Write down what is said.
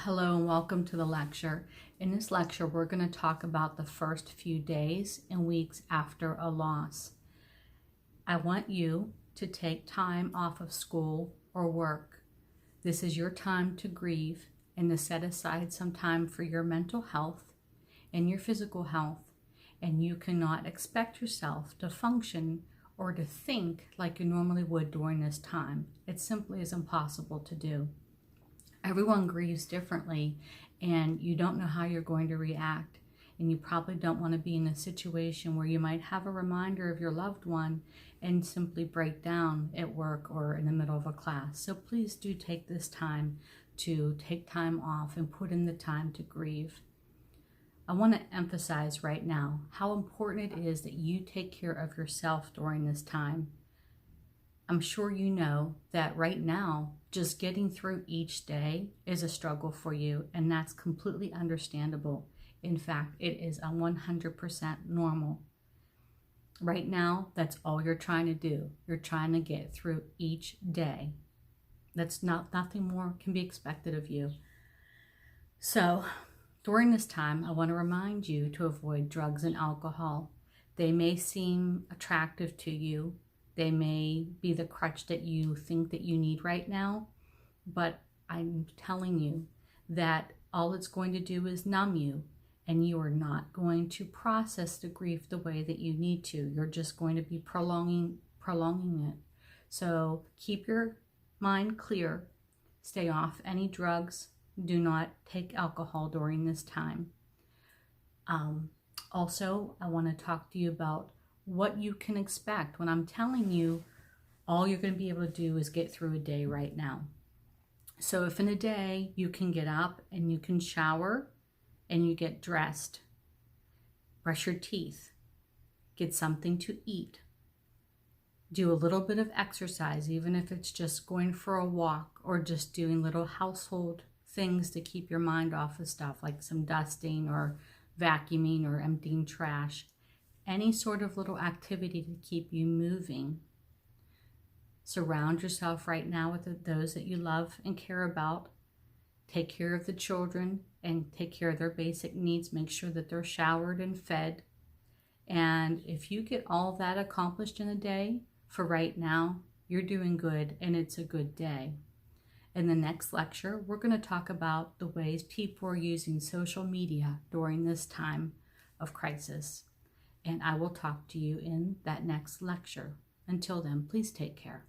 Hello and welcome to the lecture. In this lecture, we're going to talk about the first few days and weeks after a loss. I want you to take time off of school or work. This is your time to grieve and to set aside some time for your mental health and your physical health. And you cannot expect yourself to function or to think like you normally would during this time. It simply is impossible to do. Everyone grieves differently, and you don't know how you're going to react. And you probably don't want to be in a situation where you might have a reminder of your loved one and simply break down at work or in the middle of a class. So please do take this time to take time off and put in the time to grieve. I want to emphasize right now how important it is that you take care of yourself during this time. I'm sure you know that right now, just getting through each day is a struggle for you, and that's completely understandable. In fact, it is 100% normal. Right now, that's all you're trying to do. You're trying to get through each day. Nothing more can be expected of you. So, during this time, I want to remind you to avoid drugs and alcohol. They may seem attractive to you. They may be the crutch that you think that you need right now, but I'm telling you that all it's going to do is numb you, and you are not going to process the grief the way that you need to. You're just going to be prolonging it. So keep your mind clear. Stay off any drugs. Do not take alcohol during this time. Also, I want to talk to you about what you can expect when I'm telling you all you're going to be able to do is get through a day right now. So if in a day you can get up and you can shower and you get dressed, brush your teeth, get something to eat, do a little bit of exercise, even if it's just going for a walk or just doing little household things to keep your mind off of stuff like some dusting or vacuuming or emptying trash. Any sort of little activity to keep you moving. Surround yourself right now with those that you love and care about. Take care of the children and take care of their basic needs. Make sure that they're showered and fed. And if you get all that accomplished in a day, for right now, you're doing good and it's a good day. In the next lecture, we're going to talk about the ways people are using social media during this time of crisis. And I will talk to you in that next lecture. Until then, please take care.